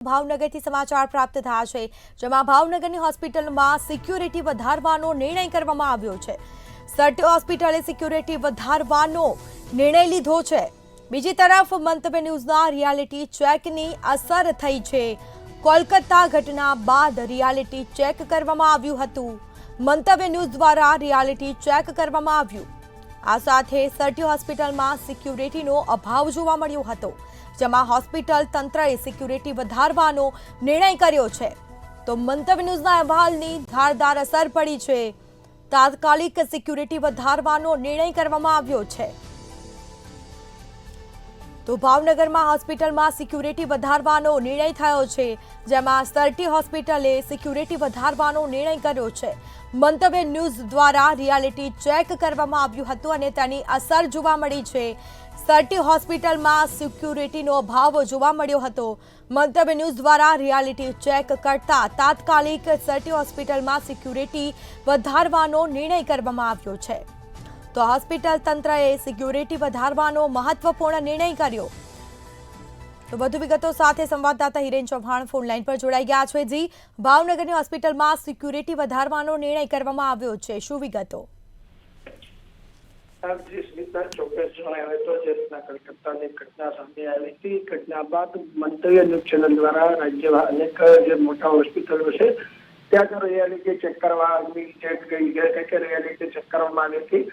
ભાવનગરથી સમાચાર પ્રાપ્ત થયા છે, જેમાં ભાવનગરની હોસ્પિટલમાં સિક્યુરિટી વધારવાનો નિર્ણય કરવામાં આવ્યો છે। સર્ટી હોસ્પિટલે સિક્યુરિટી વધારવાનો નિર્ણય લીધો છે। બીજી તરફ મંતવ્ય ન્યૂઝના રિયાલિટી ચેકની અસર થઈ છે। કોલકાતા ઘટના બાદ રિયાલિટી ચેક કરવામાં આવ્યું હતું। મંતવ્ય ન્યૂઝ દ્વારા રિયાલિટી ચેક કરવામાં આવ્યું। આ સાથે સર્ટી હોસ્પિટલમાં સિક્યુરિટીનો અભાવ જોવા મળ્યો હતો, જેમાં હોસ્પિટલ તંત્રએ સિક્યુરિટી વધારવાનો નિર્ણય કર્યો છે। તો મંતવ્ય ન્યૂઝના અહેવાલની ધારદાર અસર પડી છે। તાત્કાલિક સિક્યુરિટી વધારવાનો નિર્ણય કરવામાં આવ્યો છે। તો ભાવનગરમાં હોસ્પિટલમાં સિક્યુરિટી વધારવાનો નિર્ણય થયો છે, જેમાં સર્ટી હોસ્પિટલે સિક્યુરિટી વધારવાનો નિર્ણય કર્યો છે। મંતવ્ય ન્યૂઝ દ્વારા રિયાલિટી ચેક કરવામાં આવ્યું હતું અને તેની અસર જોવા મળી છે। સર્ટી હોસ્પિટલમાં સિક્યુરિટીનો અભાવ જોવા મળ્યો હતો। મંતવ્ય ન્યૂઝ દ્વારા રિયાલિટી ચેક કરતા તાત્કાલિક સર્ટી હોસ્પિટલમાં સિક્યુરિટી વધારવાનો નિર્ણય કરવામાં આવ્યો છે। તો હોસ્પિટલ તંત્રએ સિક્યુરિટી વધારવાનો મહત્વપૂર્ણ નિર્ણય કર્યો। તો વધુ વિગતો સાથે સંવાદદાતા હિરેન ચૌહાણ ફોન લાઈન પર જોડાઈ ગયા છે। જી, ભાવનગરની હોસ્પિટલમાં સિક્યુરિટી વધારવાનો નિર્ણય કરવામાં આવ્યો છે, શું વિગતો? ઘટના સામે આવી હતી। ઘટના બાદ મંતવ્ય ન્યૂઝ ચેનલ દ્વારા રાજ્યમાં અનેક જે મોટા હોસ્પિટલો છે ત્યાં રિયાલિટી ચેક કરવાની રિયાલિટી ચેક કરવામાં આવી હતી।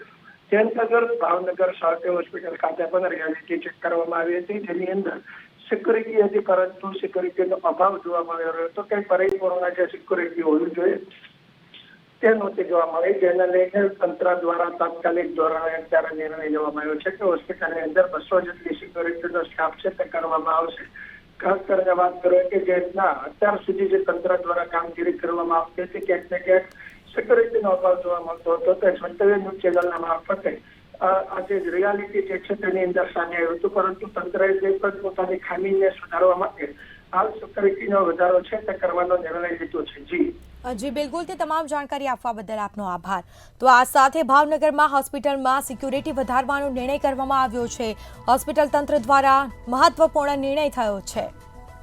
તે અંતર્ગત ભાવનગર સર્ટી હોસ્પિટલ ખાતે પણ રિયાલિટી ચેક કરવામાં આવી હતી, જેની અંદર સિક્યુરિટી હતી, પરંતુ સિક્યુરિટીનો અભાવ જોવા મળ્યો હતો કે પરિપૂર્ણ જે સિક્યુરિટી હોવી જોઈએ તે નહોતી જોવા મળી, જેને લઈને તંત્ર દ્વારા તાત્કાલિક ધોરણે અત્યારે નિર્ણય લેવામાં આવ્યો છે કે હોસ્પિટલની અંદર 200 જેટલી સિક્યુરિટીનો સ્ટાફ છે તે કરવામાં આવશે। ખાસ કરીને વાત કરીએ કે જે રીતના અત્યાર સુધી જે તંત્ર દ્વારા કામગીરી કરવામાં આવતી હતી, ક્યાંક ને ક્યાંક સિક્યુરિટીનો અભાવ જોવા મળતો હતો, તે મંતવ્ય ન્યૂઝ ચેનલના મારફતે આજે રિયાલિટી જે છે તેની અંદર સામે આવ્યું હતું, પરંતુ તંત્રએ જે પણ પોતાની ખામીને સુધારવા માટે હાલ સિક્યુરિટીનો વધારો છે તે કરવાનો નિર્ણય લીધો છે। જી બિલકુલ, તે તમામ જાણકારી આપવા બદલ આપનો આભાર। તો આ સાથે ભાવનગરમાં હોસ્પિટલમાં સિક્યુરિટી વધારવાનો નિર્ણય કરવામાં આવ્યો છે। હોસ્પિટલ તંત્ર દ્વારા મહત્વપૂર્ણ નિર્ણય થયો છે।